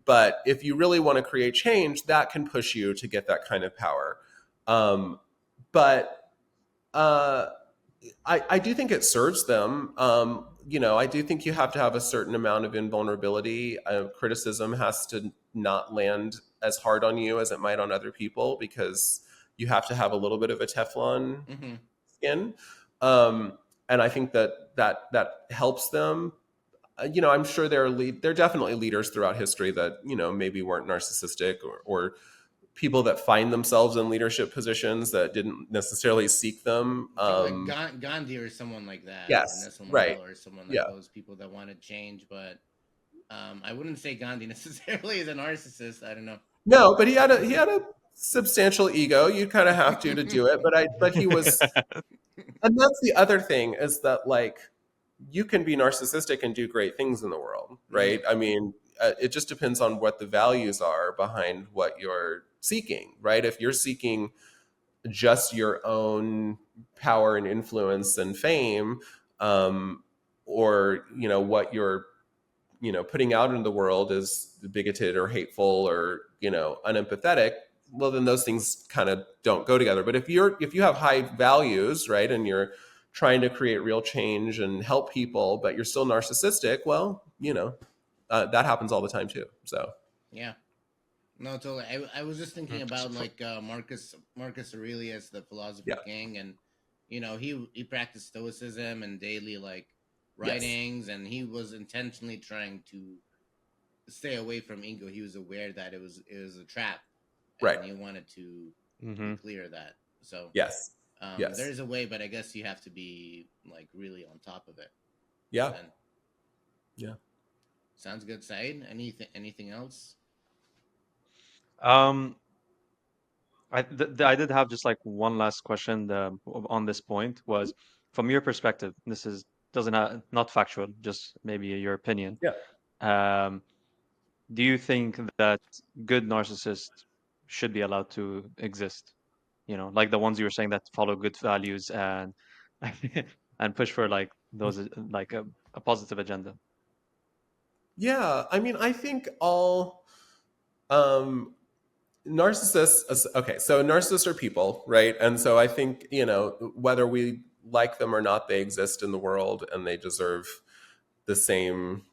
But if you really want to create change, that can push you to get that kind of power. But uh, I do think it serves them. I do think you have to have a certain amount of invulnerability. Criticism has to not land as hard on you as it might on other people, because you have to have a little bit of a Teflon Mm-hmm. skin. And I think that helps them. I'm sure they're definitely leaders throughout history that maybe weren't narcissistic, or people that find themselves in leadership positions that didn't necessarily seek them. Think like Gandhi or someone like that, or Yes, Nelson right, Mandela or someone like yeah. those people that want to change. But I wouldn't say Gandhi necessarily is a narcissist. I don't know. No, but he had a substantial ego. You kind of have to do it, but he was, and that's the other thing, is that like you can be narcissistic and do great things in the world, Mm-hmm. right? I mean, it just depends on what the values are behind what you're seeking, right? If you're seeking just your own power and influence and fame, or what you're putting out into the world is bigoted or hateful or unempathetic, well, then those things kind of don't go together. But if you have high values, right, and you're trying to create real change and help people, but you're still narcissistic, well, that happens all the time too. So Yeah. No, totally. I was just thinking So about like Marcus Aurelius, the philosopher yeah, king, and he practiced stoicism and daily like yes, writings, and he was intentionally trying to stay away from ego. He was aware that it was a trap, right, and he wanted to be hmm clear of that. So yes, there yes, is a way, but I guess you have to be like really on top of it. yeah, Then yeah. sounds good, Said. Anything else? um I did have just like one last question on this point was, from your perspective, this is doesn't have, not factual, just maybe your opinion. Yeah. Um, do you think that good narcissists should be allowed to exist? Like the ones you were saying that follow good values and and push for like those like a positive agenda. Yeah, I mean, I think all um narcissists, okay, so narcissists are people, right? And so I think whether we like them or not, they exist in the world, and they deserve the same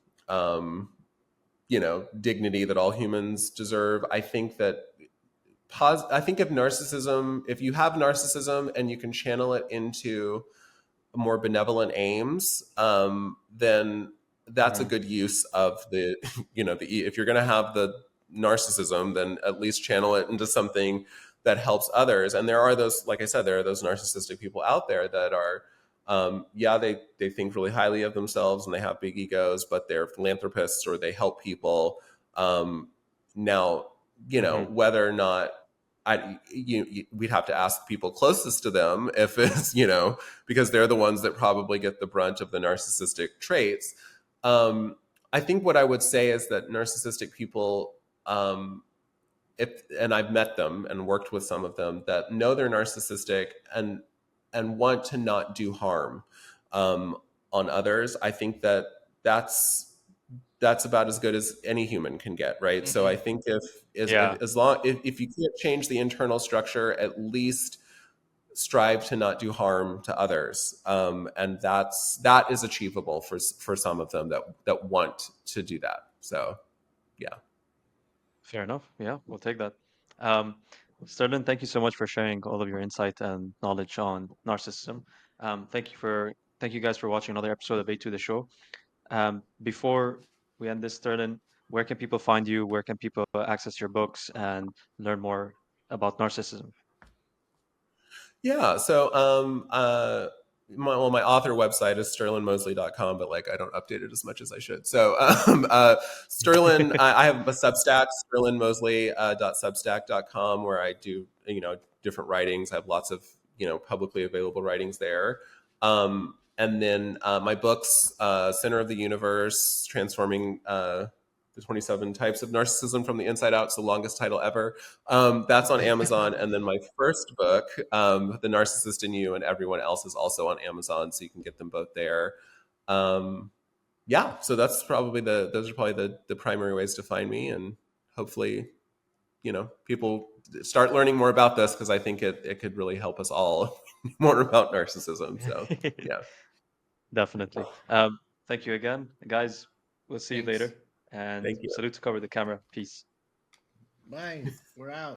dignity that all humans deserve. I think that I think if you have narcissism and you can channel it into more benevolent aims, then that's a Hmm. good use of the if you're going to have the narcissism, then at least channel it into something that helps others. And there are those, like I said, there are those narcissistic people out there that are yeah, they think really highly of themselves and they have big egos, but they're philanthropists or they help people. Now, Hmm. whether or not we'd have to ask people closest to them if it's, because they're the ones that probably get the brunt of the narcissistic traits. Um, I think what I would say is that narcissistic people, if and I've met them and worked with some of them that know they're narcissistic and want to not do harm um, on others. I think that that's that's about as good as any human can get, right? So I Hmm. think if Yeah, as long if you can't change the internal structure, at least strive to not do harm to others, and that is achievable for some of them that want to do that. So yeah. fair enough. Yeah, we'll take that. Um, Sterling, thank you so much for sharing all of your insight and knowledge on narcissism. Thank you guys for watching another episode of A2 the show. Before we end this, Sterling, where can people find you? Where can people access your books and learn more about narcissism? Yeah. So, my author website is sterlingmosley.com, but like I don't update it as much as I should. So, Sterling, I have a Substack, sterlingmosley.substack.com, where I do, different writings. I have lots of, publicly available writings there. And then my books, Center of the Universe, Transforming the 27 Types of Narcissism from the Inside Out. It's the longest title ever. That's on Amazon. And then my first book, The Narcissist in You and Everyone Else, is also on Amazon. So you can get them both there. Um, yeah, so those are probably the primary ways to find me. And hopefully, people start learning more about this because I think it could really help us all more about narcissism. So yeah, Definitely. Thank you again, guys. We'll see you Thanks. later. And thank you. salute to cover the camera. Peace. Bye. We're out.